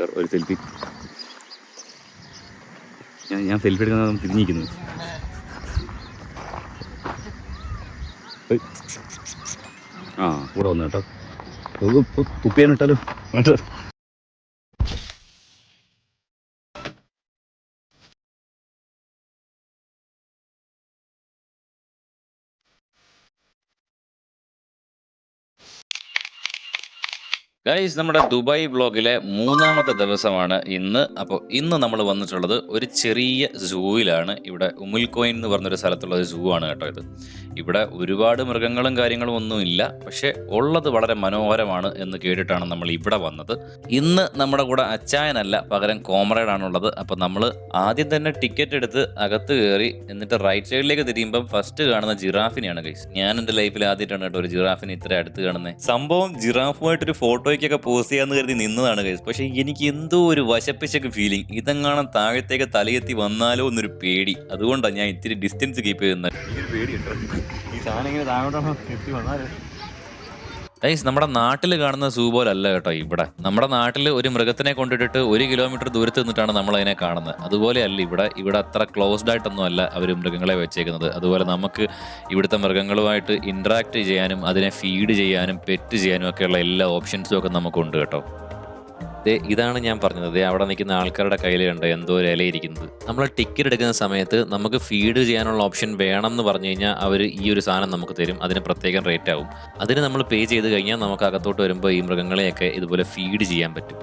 Sir ഒരു selfie. ഞാൻ selfie എടുക്കുന്നത് തിരിഞ്ഞിരിക്കുന്നു. ആ കൂടെ വന്നു കേട്ടോ. തുപ്പിയാനിട്ടാലോ കേട്ടോ. ഗൈസ്, നമ്മുടെ ദുബായ് വ്ളോഗിലെ 3ാമത്തെ ദിവസമാണ് ഇന്ന്. അപ്പോൾ ഇന്ന് നമ്മൾ വന്നിട്ടുള്ളത് ഒരു ചെറിയ സൂവിലാണ്. ഇവിടെ ഉമുൽ കോയിൻ എന്ന് പറഞ്ഞൊരു സ്ഥലത്തുള്ള ഒരു സൂ ആണ് കേട്ടോ ഇത്. ഇവിടെ ഒരുപാട് മൃഗങ്ങളും കാര്യങ്ങളും ഒന്നുമില്ല, പക്ഷേ ഉള്ളത് വളരെ മനോഹരമാണ് എന്ന് കേട്ടിട്ടാണ് നമ്മൾ ഇവിടെ വന്നത്. ഇന്ന് നമ്മുടെ കൂടെ അച്ചായനല്ല, പകരം കോമ്രേഡാണുള്ളത്. അപ്പോൾ നമ്മൾ ആദ്യം തന്നെ ടിക്കറ്റ് എടുത്ത് അകത്ത് കയറി, എന്നിട്ട് റൈറ്റ് സൈഡിലേക്ക് തിരിയുമ്പം ഫസ്റ്റ് കാണുന്ന ജിറാഫിനെയാണ് ഗൈസ്. ഞാൻ എൻ്റെ ലൈഫിൽ ആദ്യമായിട്ടാണ് കേട്ടോ ഒരു ജിറാഫിനെ ഇത്ര അടുത്ത് കാണുന്നത്. സംഭവം ജിറാഫുമായിട്ടൊരു ഫോട്ടോയ്ക്കൊക്കെ പോസ്റ്റ് ചെയ്യാന്ന് കരുതി നിന്നതാണ് ഗൈസ്. പക്ഷെ എനിക്ക് എന്തോ ഒരു വശപ്പിച്ചൊക്കെ ഫീലിംഗ്. ഇതെങ്ങാനും താഴത്തേക്ക് തലയെത്തി വന്നാലോ എന്നൊരു പേടി. അതുകൊണ്ടാണ് ഞാൻ ഇത്തിരി ഡിസ്റ്റൻസ് കീപ്പ് ചെയ്യുന്നത്. ഗൈസ്, നമ്മുടെ നാട്ടിൽ കാണുന്ന സൂ പോലല്ല കേട്ടോ ഇവിടെ. നമ്മുടെ നാട്ടിൽ ഒരു മൃഗത്തിനെ കൊണ്ടിട്ടിട്ട് 1 കിലോമീറ്റർ ദൂരത്ത് നിന്നിട്ടാണ് നമ്മൾ അതിനെ കാണുന്നത്. അതുപോലെയല്ല ഇവിടെ അത്ര ക്ലോസ്ഡ് ആയിട്ടൊന്നും അല്ല അവർ മൃഗങ്ങളെ വെച്ചേക്കുന്നത്. അതുപോലെ നമുക്ക് ഇവിടുത്തെ മൃഗങ്ങളുമായിട്ട് ഇൻട്രാക്ട് ചെയ്യാനും അതിനെ ഫീഡ് ചെയ്യാനും പെറ്റ് ചെയ്യാനും ഒക്കെയുള്ള എല്ലാ ഓപ്ഷൻസും ഒക്കെ നമുക്കുണ്ട് കേട്ടോ. ഇതാണ് ഞാൻ പറഞ്ഞത്. അവിടെ നിൽക്കുന്ന ആൾക്കാരുടെ കയ്യിൽ കണ്ട് എന്തോ ഒരു ഇലയിരിക്കുന്നത്. നമ്മൾ ടിക്കറ്റ് എടുക്കുന്ന സമയത്ത് നമുക്ക് ഫീഡ് ചെയ്യാനുള്ള ഓപ്ഷൻ വേണം എന്ന് പറഞ്ഞു കഴിഞ്ഞാൽ അവർ ഈ ഒരു സാധനം നമുക്ക് തരും. അതിന് പ്രത്യേകം റേറ്റ് ആവും. അതിന് നമ്മൾ പേ ചെയ്ത് കഴിഞ്ഞാൽ നമുക്ക് അകത്തോട്ട് വരുമ്പോൾ ഈ മൃഗങ്ങളെയൊക്കെ ഇതുപോലെ ഫീഡ് ചെയ്യാൻ പറ്റും.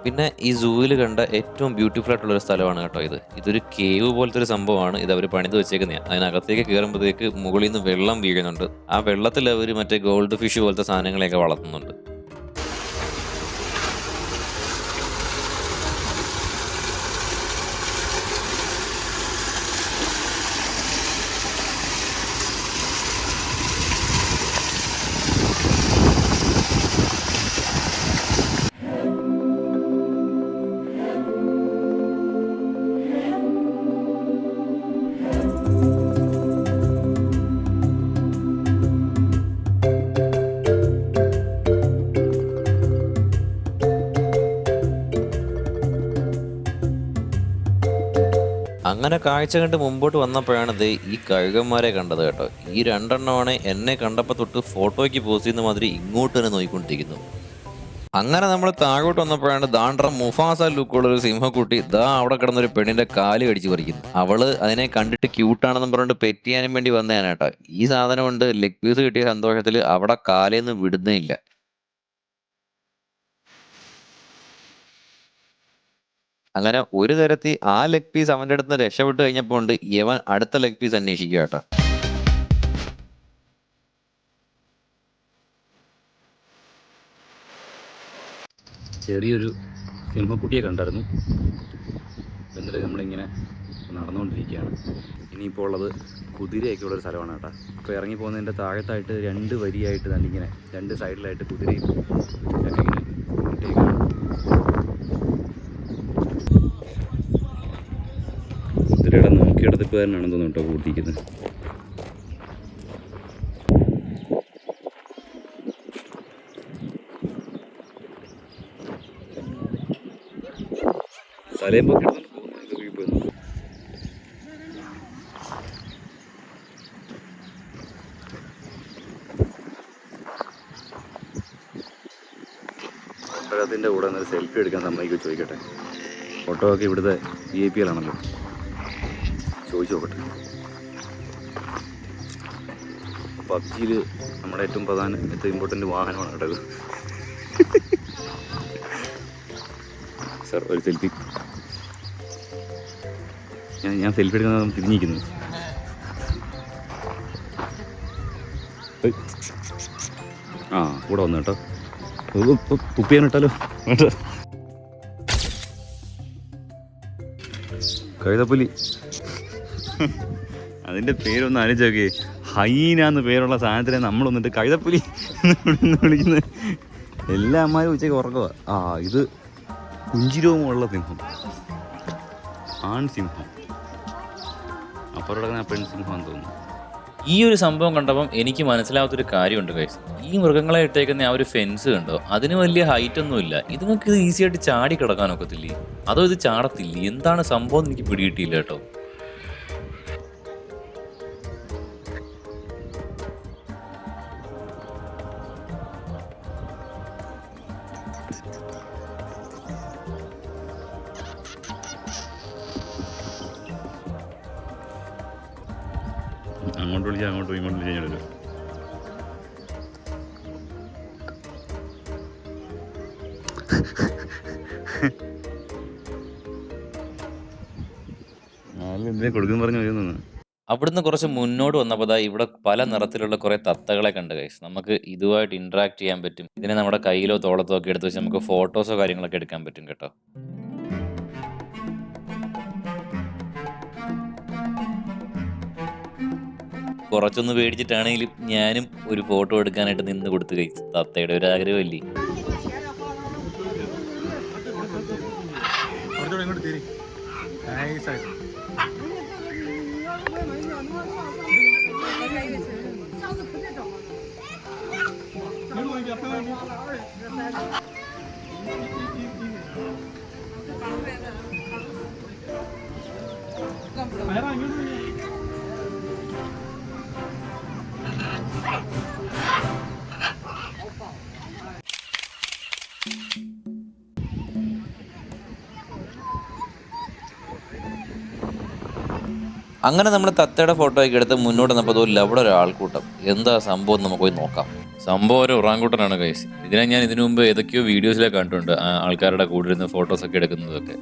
പിന്നെ ഈ സൂവിൽ കണ്ട ഏറ്റവും ബ്യൂട്ടിഫുൾ ആയിട്ടുള്ളൊരു സ്ഥലമാണ് കേട്ടോ ഇത്. ഇതൊരു കേവ് പോലത്തെ ഒരു സംഭവമാണ്. ഇത് അവർ പണിത് വെച്ചേക്കുന്നതാണ്. അതിനകത്തേക്ക് കയറുമ്പോഴത്തേക്ക് മുകളിൽ നിന്ന് വെള്ളം വീഴുന്നുണ്ട്. ആ വെള്ളത്തിൽ അവർ മറ്റേ ഗോൾഡ് ഫിഷ് പോലത്തെ സാധനങ്ങളെയൊക്കെ വളർത്തുന്നുണ്ട്. അങ്ങനെ കാഴ്ച കണ്ട് മുമ്പോട്ട് വന്നപ്പോഴാണ് ഇത് ഈ കഴുകന്മാരെ കണ്ടത് കേട്ടോ. ഈ 2 എണ്ണമാണ് എന്നെ കണ്ടപ്പോൾ തൊട്ട് ഫോട്ടോയ്ക്ക് പോസ്റ്റ് ചെയ്യുന്ന മാതിരി ഇങ്ങോട്ട് തന്നെ നോക്കിക്കൊണ്ടിരിക്കുന്നു. അങ്ങനെ നമ്മൾ താഴോട്ട് വന്നപ്പോഴാണ് ദാണ്ട്ര മുഫാസ ലുക്കുള്ളൊരു സിംഹക്കുട്ടി അവിടെ കിടന്നൊരു പെണ്ണിന്റെ കാല് കടിച്ച് പറിക്കുന്നു. അവള് അതിനെ കണ്ടിട്ട് ക്യൂട്ടാണെന്ന് പറഞ്ഞിട്ട് പെറ്റ് ചെയ്യാനും വേണ്ടി വന്നതാണ് കേട്ടോ. ഈ സാധനം കൊണ്ട് ലെഗ് പീസ് കിട്ടിയ സന്തോഷത്തിൽ അവിടെ കാലേന്ന് വിടുന്നേ ഇല്ല. അങ്ങനെ ഒരു തരത്തിൽ ആ ലെഗ് പീസ് അവൻ്റെ അടുത്ത് രക്ഷപ്പെട്ട് കഴിഞ്ഞപ്പോൾ ഉണ്ട് യവൻ അടുത്ത ലെഗ് പീസ് അന്വേഷിക്കുക കേട്ടോ. ചെറിയൊരു സിംഹക്കുട്ടിയെ കണ്ടായിരുന്നു. എന്നിട്ട് നമ്മളിങ്ങനെ നടന്നുകൊണ്ടിരിക്കുകയാണ്. ഇനിയിപ്പോൾ ഉള്ളത് കുതിരയൊക്കെ ഉള്ളൊരു സ്ഥലമാണ് കേട്ടോ. അപ്പോൾ ഇറങ്ങി പോകുന്നതിൻ്റെ താഴത്തായിട്ട് 2 വരിയായിട്ട് തന്നിങ്ങനെ 2 സൈഡിലായിട്ട് കുതിരയും ഒക്കെ ഇങ്ങനെ ഇട്ടേക്കാണ്. കുതിരയുടെ നോക്കിയെടുത്തിട്ടുകാരനാണെന്ന് തോന്നുന്നു കേട്ടോ കൂട്ടിയിരിക്കുന്നത്. തലയും പൊക്കി എടുത്തോണ്ട് പോകുന്നു. ഒട്ടകത്തിൻ്റെ കൂടെ ഒരു സെൽഫി എടുക്കാൻ സമ്മതിക്കോ ചോദിക്കട്ടെ. ഒട്ടകമൊക്കെ ഇവിടുത്തെ VIP ആണല്ലോ. ചോദിച്ചു നോക്കട്ടെ. പബ്ജിയിൽ നമ്മുടെ ഏറ്റവും ഇമ്പോർട്ടൻ്റ് വാഹനമാണ് കേട്ടത്. സർ ഒരു സെൽഫി. ഞാൻ സെൽഫി എടുക്കുന്നത് തിരിഞ്ഞിരിക്കുന്നു. ആ കൂടെ വന്നു കേട്ടോ. തുപ്പിയാനിട്ടാലോ കേട്ടോ. കഴുതപ്പുലി. അതിൻ്റെ പേരൊന്ന് ആലോചിച്ചോക്കെ. ഹൈന എന്ന് പേരുള്ള സാധനത്തിനെ നമ്മൾ വന്നിട്ട് കഴുതപ്പുലി എന്ന് വിളിക്കുന്നത്. എല്ലാ അമ്മമാരും ഉച്ചയ്ക്ക് ഉറക്കുക. ഇത് കുഞ്ചിരോമുള്ള സിംഹം, ആൺ സിംഹം. അപ്പുറം കിടക്കുന്ന പെൺ സിംഹം എന്ന് തോന്നുന്നു. ഈ ഒരു സംഭവം കണ്ടപ്പം എനിക്ക് മനസ്സിലാവാത്തൊരു കാര്യമുണ്ട് ഗൈസ്. ഈ മൃഗങ്ങളെ ഇട്ടേക്കുന്ന ആ ഒരു ഫെൻസ് കണ്ടോ? അതിന് വലിയ ഹൈറ്റ് ഒന്നുമില്ല. ഇതുങ്ങൾക്ക് ഇത് ഈസി ആയിട്ട് ചാടി കിടക്കാൻ ഒക്കത്തില്ലേ? അതോ ഇത് ചാടത്തില്ലേ? എന്താണ് സംഭവം എന്ന് എനിക്ക് പിടികിട്ടിയില്ല കേട്ടോ. അങ്ങോട്ട് വിളിച്ചാൽ അങ്ങോട്ട് പോയി, ഇങ്ങോട്ട് വിളിച്ചാൽ ഇങ്ങോട്ട് വരും. എന്തിനാ കൊടുക്കും പറഞ്ഞു വരുന്നത്. അവിടുന്ന് കുറച്ച് മുന്നോട്ട് വന്നപ്പോൾ ദാ ഇവിടെ പല നിറത്തിലുള്ള കുറേ തത്തകളെ കണ്ട് ഗൈസ്. നമുക്ക് ഇതുമായിട്ട് ഇന്ററാക്ട് ചെയ്യാൻ പറ്റും. ഇതിനെ നമ്മുടെ കയ്യിലോ തോളത്തോ ഒക്കെ എടുത്ത് വെച്ച് നമുക്ക് ഫോട്ടോസോ കാര്യങ്ങളൊക്കെ എടുക്കാൻ പറ്റും കേട്ടോ. കുറച്ചൊന്ന് പേടിച്ചിട്ടാണെങ്കിലും ഞാനും ഒരു ഫോട്ടോ എടുക്കാനായിട്ട് നിന്ന് കൊടുത്തു ഗൈസ്. തത്തയുടെ ഒരു ആഗ്രഹമല്ലേ. അങ്ങനെ നമ്മൾ തത്തയുടെ ഫോട്ടോ ഒക്കെ എടുത്ത് മുന്നോട്ട് വന്നപ്പോൾ അവിടെ ഒരു ആൾക്കൂട്ടം. എന്താ സംഭവം നമുക്ക് പോയി നോക്കാം. സംഭവം ഒരു ഒറാങ്കൂട്ടനാണ് ഗൈസ്. ഇതിനെ ഞാൻ ഇതിനു മുമ്പ് ഏതൊക്കെയോ വീഡിയോസിലൊക്കെ കണ്ടിട്ടുണ്ട്, ആൾക്കാരുടെ കൂടെ ഇരുന്ന് ഫോട്ടോസൊക്കെ എടുക്കുന്നതൊക്കെ.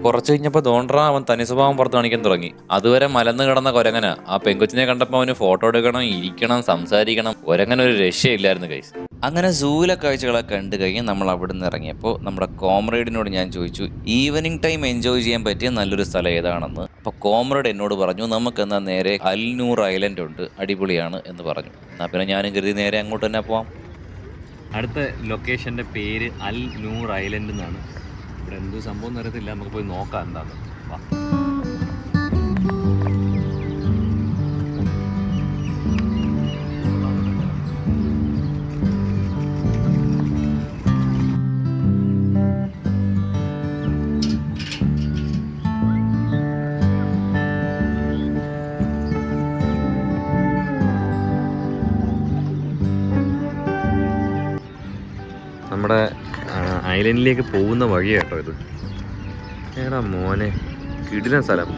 കുറച്ച് കഴിഞ്ഞപ്പോൾ തോണ്ടറാ അവൻ തനി സ്വഭാവം പുറത്ത് കാണിക്കാൻ തുടങ്ങി. അതുവരെ മലന്ന് കിടന്ന കൊരങ്ങന ആ പെങ്കൊച്ചിനെ കണ്ടപ്പോൾ അവന് ഫോട്ടോ എടുക്കണം, ഇരിക്കണം, സംസാരിക്കണം. കൊരങ്ങന ഒരു രക്ഷയില്ലായിരുന്നു ഗൈസ്. അങ്ങനെ സൂല കാഴ്ചകളൊക്കെ കണ്ടു കഴിഞ്ഞ് നമ്മൾ അവിടെ നിന്ന് ഇറങ്ങിയപ്പോൾ നമ്മുടെ കോമ്രേഡിനോട് ഞാൻ ചോദിച്ചു ഈവനിങ് ടൈം എൻജോയ് ചെയ്യാൻ പറ്റിയ നല്ലൊരു സ്ഥലം ഏതാണെന്ന്. അപ്പോൾ കോമ്രേഡ് എന്നോട് പറഞ്ഞു നമുക്കെന്നാൽ നേരെ അൽനൂർ ഐലൻഡ് ഉണ്ട്, അടിപൊളിയാണ് എന്ന് പറഞ്ഞു. എന്നാൽ പിന്നെ ഞാനും കരുതി നേരെ അങ്ങോട്ട് തന്നെ പോവാം. അടുത്ത ലൊക്കേഷൻ്റെ പേര് അൽ നൂർ ഐലൻഡ് എന്നാണ്. ഇവിടെ എന്ത് സംഭവം അറിയത്തില്ല, നമുക്ക് പോയി നോക്കാം എന്താണ്. വാ. നമ്മുടെ ഐലൻഡിലേക്ക് പോകുന്ന വഴി കേട്ടോ ഇത്. ഏടാ മോനെ, കിടിലൻ സ്ഥലം.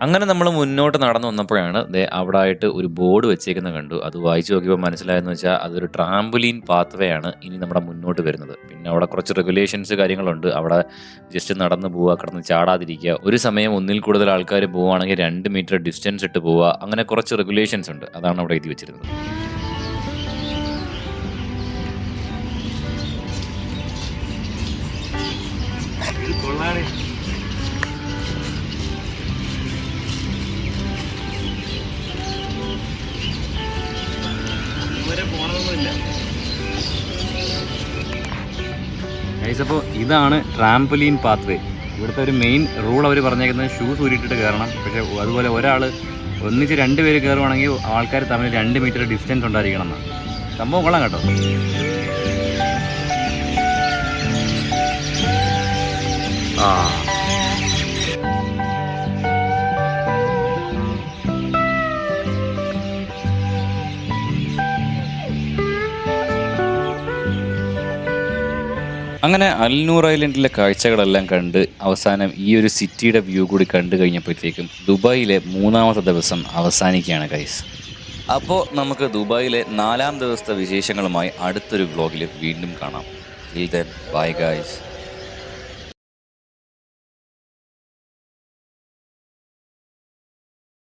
അങ്ങനെ നമ്മൾ മുന്നോട്ട് നടന്നു വന്നപ്പോഴാണ് അവിടെ ആയിട്ട് ഒരു ബോർഡ് വെച്ചേക്കുന്നത് കണ്ടു. അത് വായിച്ചു നോക്കിയപ്പോൾ മനസ്സിലായെന്ന് വെച്ചാൽ അതൊരു ട്രാംബുലീൻ പാത്വേ ആണ് ഇനി നമ്മുടെ മുന്നോട്ട് വരുന്നത്. പിന്നെ അവിടെ കുറച്ച് റെഗുലേഷൻസ് കാര്യങ്ങളുണ്ട്. അവിടെ ജസ്റ്റ് നടന്ന് പോവുക, കിടന്ന് ചാടാതിരിക്കുക, ഒരു സമയം ഒന്നിൽ കൂടുതൽ ആൾക്കാർ പോവുകയാണെങ്കിൽ 2 മീറ്റർ ഡിസ്റ്റൻസ് ഇട്ട് പോവുക, അങ്ങനെ കുറച്ച് റെഗുലേഷൻസ് ഉണ്ട്. അതാണ് അവിടെ എഴുതി വെച്ചിരുന്നത്. അപ്പോൾ ഇതാണ് ട്രാംപൊലീൻ പാത്വേ. ഇവിടുത്തെ ഒരു മെയിൻ റൂൾ അവർ പറഞ്ഞേക്കുന്നത് ഷൂസ് ഊരിയിട്ടിട്ട് കയറണം. പക്ഷേ അതുപോലെ ഒരാൾ ഒന്നിച്ച് 2 പേര് കയറുവാണെങ്കിൽ ആൾക്കാർ തമ്മിൽ 2 മീറ്റർ ഡിസ്റ്റൻസ് ഉണ്ടായിരിക്കണം എന്നാണ്. സംഭവം കൊള്ളാം കേട്ടോ. അങ്ങനെ അൽനൂർ ഐലൻഡിലെ കാഴ്ചകളെല്ലാം കണ്ട് അവസാനം ഈ ഒരു സിറ്റിയുടെ വ്യൂ കൂടി കണ്ടു കഴിഞ്ഞപ്പോഴത്തേക്കും ദുബായിലെ 3ാമത്തെ ദിവസം അവസാനിക്കുകയാണ് ഗൈസ്. അപ്പോൾ നമുക്ക് ദുബായിലെ 4ാം ദിവസത്തെ വിശേഷങ്ങളുമായി അടുത്തൊരു വ്ലോഗിൽ വീണ്ടും കാണാം. Bye guys.